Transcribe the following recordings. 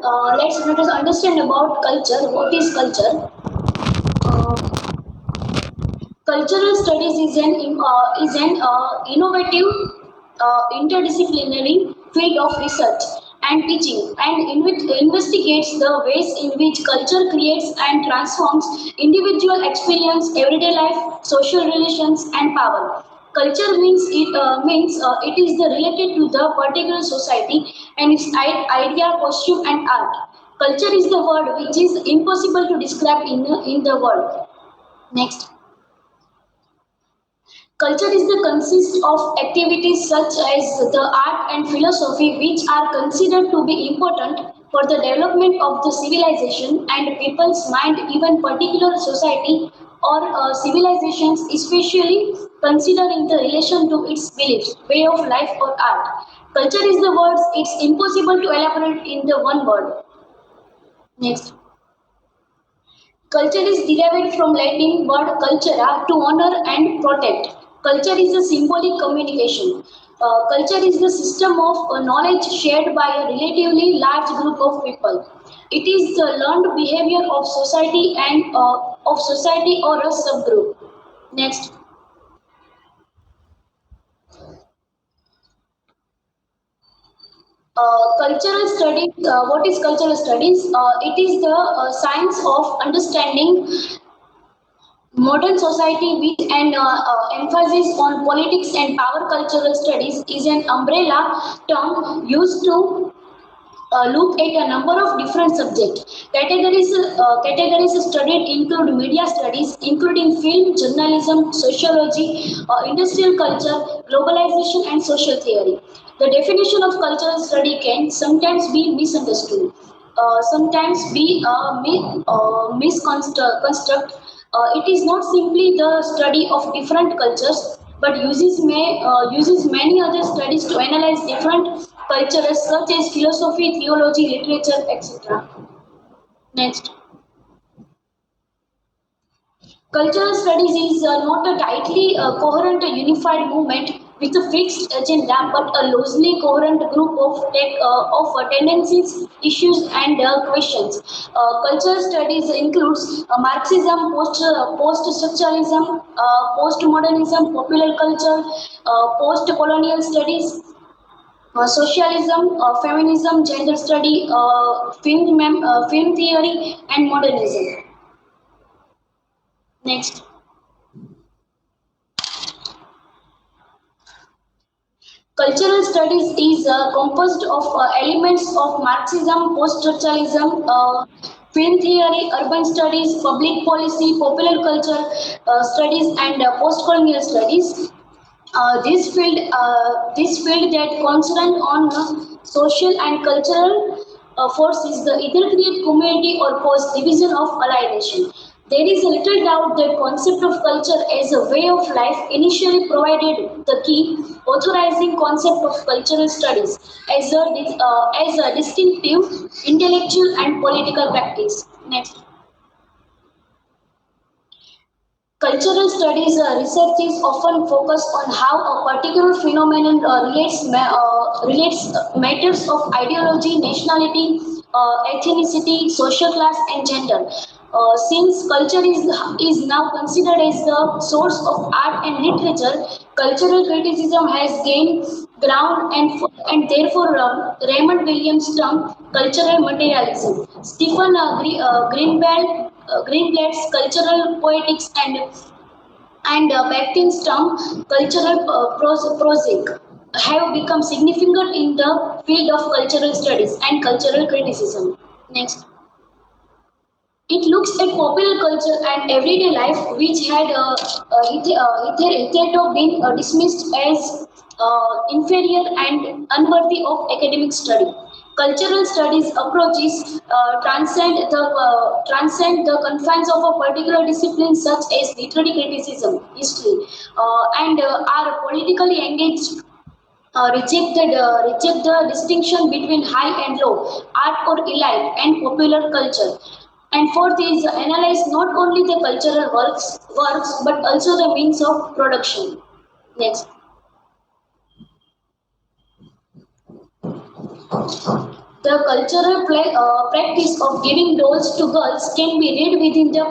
Let us understand about culture. What is culture? Uh, Cultural studies is an innovative interdisciplinary field of research and teaching and investigates the ways in which culture creates and transforms individual experience, everyday life, social relations, and power. Culture means it is the related to the particular society and its idea, costume, and art. Culture is the word which is impossible to describe in the world. Next. Culture is the consist of activities such as the art and philosophy which are considered to be important for the development of the civilization and people's mind, even particular society or civilizations, especially considering the relation to its beliefs, way of life or art. Culture is the words, it's impossible to elaborate in the one word. Next. Culture is derived from Latin word cultura to honor and protect. Culture is a symbolic communication. Culture is the system of knowledge shared by a relatively large group of people. It is the learned behavior of society and of society or a subgroup. Next. Cultural studies. What is cultural studies? It is the science of understanding modern society with an emphasis on politics and power. Cultural studies is an umbrella term used to look at a number of different subjects. Categories studied include media studies, including film, journalism, sociology, industrial culture, globalization, and social theory. The definition of cultural study can sometimes be misunderstood, sometimes be misconstruct. It is not simply the study of different cultures, but uses many other studies to analyze different cultures such as philosophy, theology, literature, etc. Next. Cultural studies is not a tightly coherent, unified movement with a fixed agenda, but a loosely coherent group of tendencies, issues, and questions. Cultural studies includes Marxism, post-structuralism, postmodernism, popular culture, post-colonial studies, socialism, feminism, gender study, film theory, and modernism. Next. Cultural studies is composed of elements of Marxism, post-structuralism, film theory, urban studies, public policy, popular culture studies, and post-colonial studies. This field that concern on social and cultural forces the either create community or cause division of alienation. There is a little doubt that concept of culture as a way of life initially provided the key authorizing concept of cultural studies as a distinctive intellectual and political practice. Next. Cultural studies research is often focused on how a particular phenomenon relates matters of ideology, nationality, ethnicity, social class, and gender. Since culture is now considered as the source of art and literature, cultural criticism has gained ground and therefore Raymond Williams' term cultural materialism. Stephen Greenblatt's cultural poetics and Bakhtin's term cultural prosaic have become significant in the field of cultural studies and cultural criticism. Next. It looks at popular culture and everyday life, which had hitherto been dismissed as inferior and unworthy of academic study. Cultural studies approaches transcend the confines of a particular discipline, such as literary criticism, history, and are politically engaged. Reject the distinction between high and low, art or elite, and popular culture. And fourth is analyze not only the cultural works but also the means of production. Next. The cultural practice of giving dolls to girls can be read within the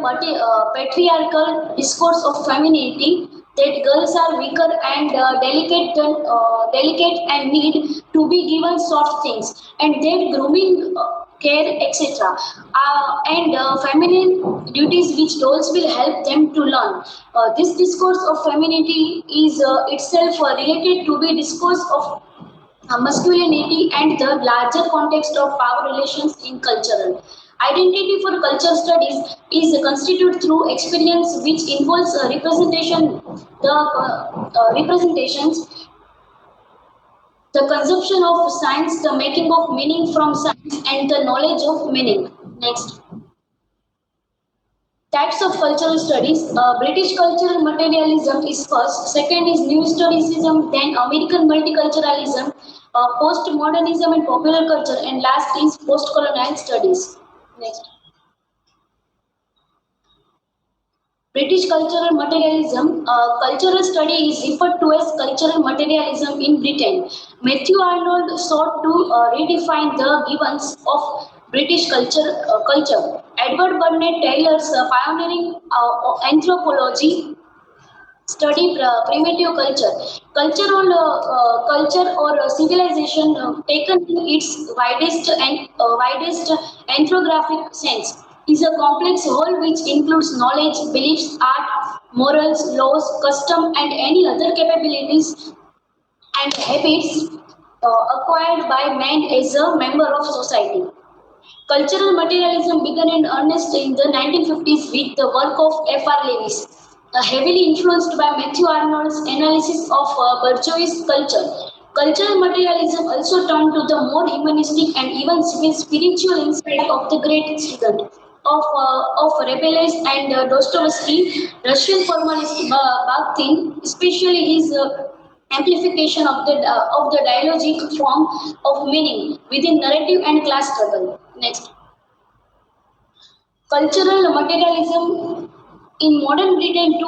patriarchal discourse of femininity that girls are weaker and delicate and need to be given soft things, and that grooming, care, etc. And feminine duties which dolls will help them to learn. This discourse of femininity is itself related to be discourse of masculinity and the larger context of power relations in cultural. Identity for culture studies is constituted through experience which involves representations, the consumption of science, the making of meaning from science, and the knowledge of meaning. Next. Types of cultural studies. British cultural materialism is first, second is New Historicism, then American multiculturalism, postmodernism and popular culture, and last is postcolonial studies. Next. British cultural materialism. Cultural study is referred to as cultural materialism in Britain. Matthew Arnold sought to redefine the givens of British culture. Edward Burnett Taylor's pioneering anthropology study primitive culture. Culture or civilization taken in its widest anthropographic sense is a complex whole which includes knowledge, beliefs, art, morals, laws, custom, and any other capabilities and habits acquired by man as a member of society. Cultural materialism began in earnest in the 1950s with the work of F.R. Lewis, heavily influenced by Matthew Arnold's analysis of bourgeois culture. Cultural materialism also turned to the more humanistic and even spiritual insight of the great student of Rabelais and Dostoevsky, Russian formalist Bakhtin, especially his amplification of the dialogic form of meaning within narrative and class struggle. Next, cultural materialism in modern Britain,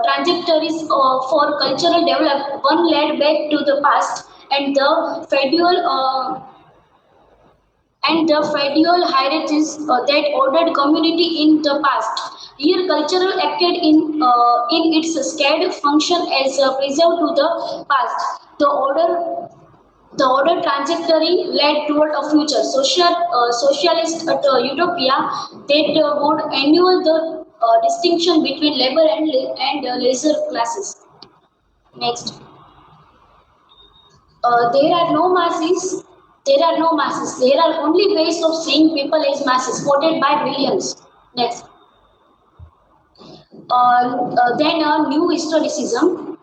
trajectories for cultural development. One led back to the past and the feudal hierarchies that ordered community in the past. Here, cultural acted in its scared function as a preserve to the past. The order trajectory led toward a future socialist utopia that would annul the distinction between labor and leisure classes. Next, there are no masses. There are no masses. There are only ways of seeing people as masses, quoted by Williams. Next, then new historicism.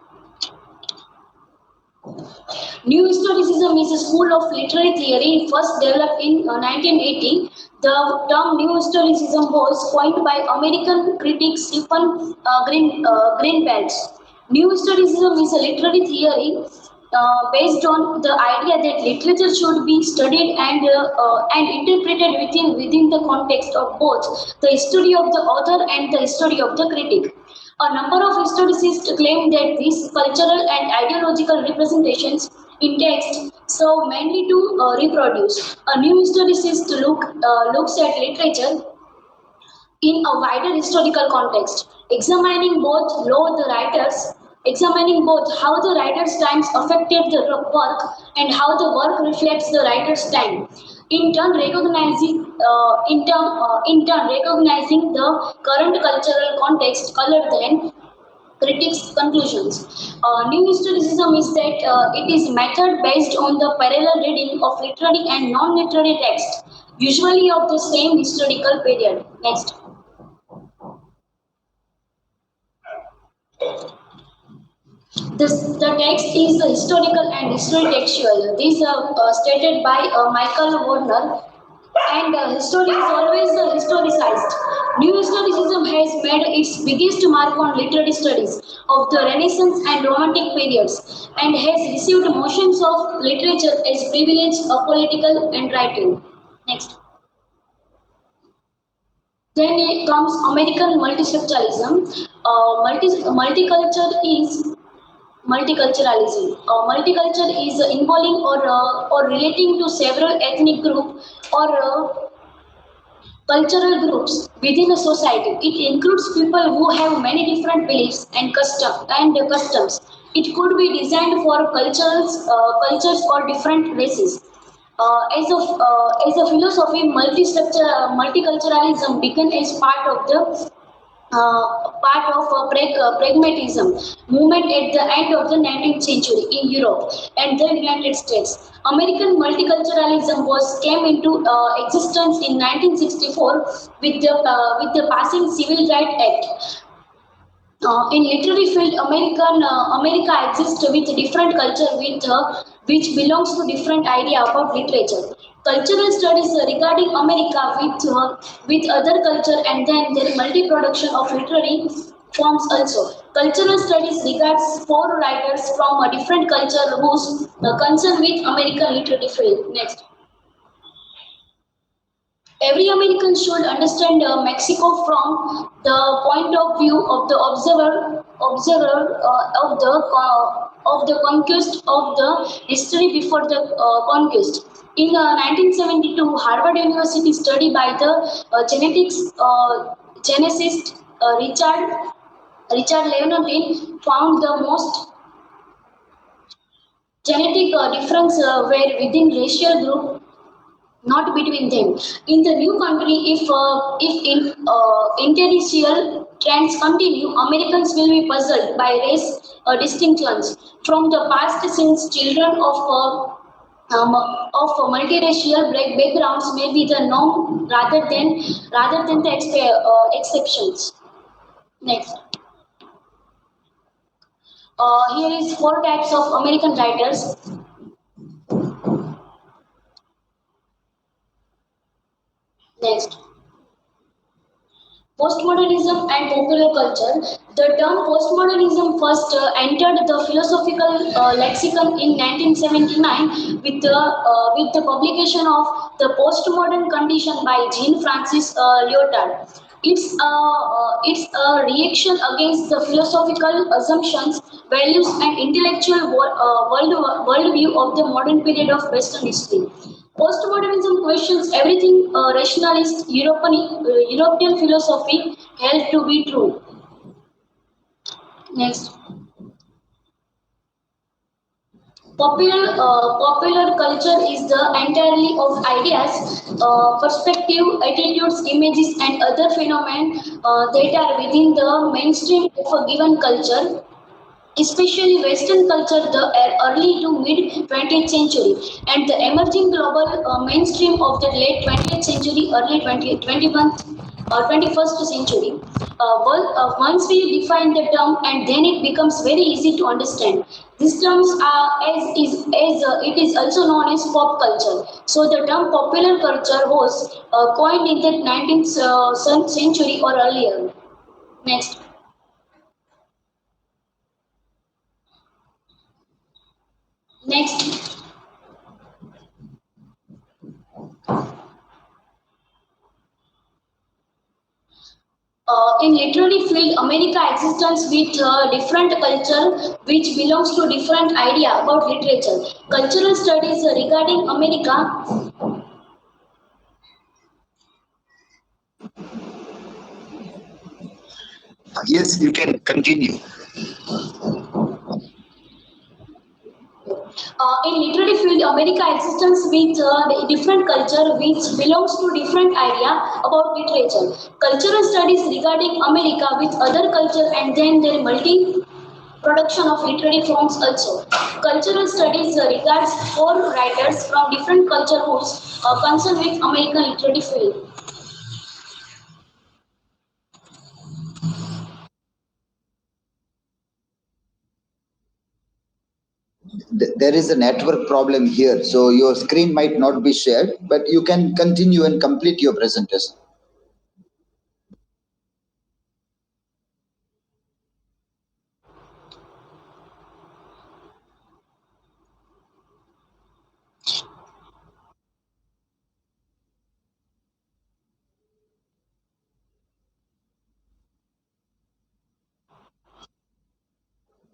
New historicism is a school of literary theory first developed in 1980. The term New Historicism was coined by American critic Stephen Greenblatt. New Historicism is a literary theory based on the idea that literature should be studied and interpreted within the context of both the history of the author and the history of the critic. A number of historicists claim that these cultural and ideological representations in text serve mainly to reproduce. A new historicist looks at literature in a wider historical context, examining both how the writer's times affected the work and how the work reflects the writer's time. In turn, recognizing the current cultural context colored then critics' conclusions. New historicism is that it is method based on the parallel reading of literary and non-literary text, usually of the same historical period. Next. The text is historical and historitextual. These are stated by Michael Warner. And history is always historicized. New historicism has made its biggest mark on literary studies of the Renaissance and Romantic periods and has received notions of literature as privileged, apolitical, and writing. Next. Then it comes American multiculturalism. Multicultural is Multiculturalism. Multicultural is involving or relating to several ethnic group or cultural groups within a society. It includes people who have many different beliefs and customs. It could be designed for cultures or different races. As a philosophy, multiculturalism began as part of a pragmatism movement at the end of the 19th century in Europe and the United States. American multiculturalism was came into existence in 1964 with the passing Civil Rights Act. In literary field, America exists with different culture which belongs to different idea about literature. Cultural studies regarding America with other culture and then their multi-production of literary forms also. Cultural studies regards four writers from a different culture whose concern with American literary field. Next. Every American should understand Mexico from the point of view of the observer of the conquest of the history before the conquest. In 1972, Harvard University study by the geneticist Richard Leonardin found the most genetic difference were within racial group not between them. In the new country, if interracial trends continue, Americans will be puzzled by race distinctions from the past since children of multiracial black backgrounds may be the norm rather than the exceptions. Next, here is four types of American writers. Next. Postmodernism and popular culture. The term postmodernism first entered the philosophical lexicon in 1979 with the publication of The Postmodern Condition by Jean Francis Lyotard. It's a reaction against the philosophical assumptions, values, and intellectual worldview of the modern period of Western history. Postmodernism questions everything rationalist European philosophy held to be true. Next, popular culture is the entirely of ideas, perspective, attitudes, images, and other phenomena that are within the mainstream of a given culture, especially Western culture, the early to mid 20th century, and the emerging global mainstream of the late 20th century, early 21st century. Once we define the term, and then it becomes very easy to understand. These terms are as it is also known as pop culture. So the term popular culture was coined in the 19th century or earlier. Next. Next. In literary field, America existence with different culture which belongs to different idea about literature. Cultural studies regarding America. Yes, you can continue. In literary field, America existence with different culture which belongs to different idea about literature. Cultural studies regarding America with other culture and then their multi production of literary forms also. Cultural studies regards four writers from different culture whose concern with American literary field. There is a network problem here, so your screen might not be shared, but you can continue and complete your presentation.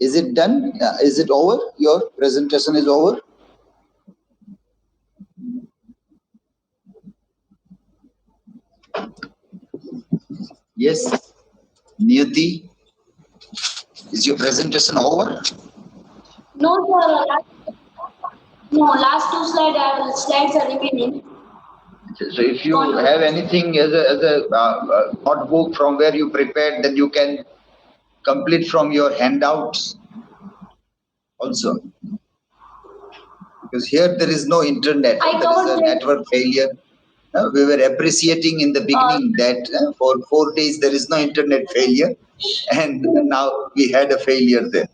Is it done? Is it over? Your presentation is over? Yes. Niyati, is your presentation over? No, sir. Last two slides are remaining. So if you have anything as a notebook from where you prepared, then you can complete from your handouts also. Because here there is no internet. There is a network failure. We were appreciating in the beginning that for 4 days there is no internet failure, and now we had a failure there.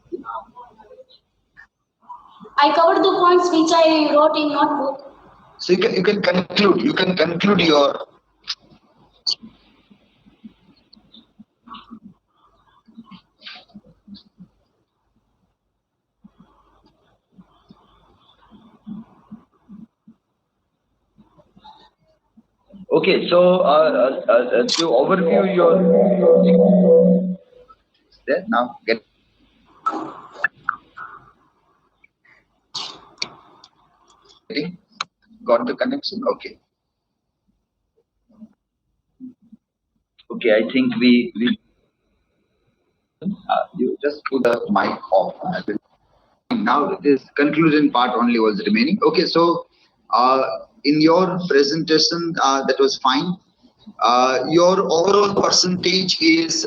I covered the points which I wrote in notebook. So you can conclude. You can conclude your. Okay, so to overview your. There now get. Got the connection? Okay. Okay, I think we you just put the mic off. Now this conclusion part only was remaining. Okay, so in your presentation that was fine. Your overall percentage is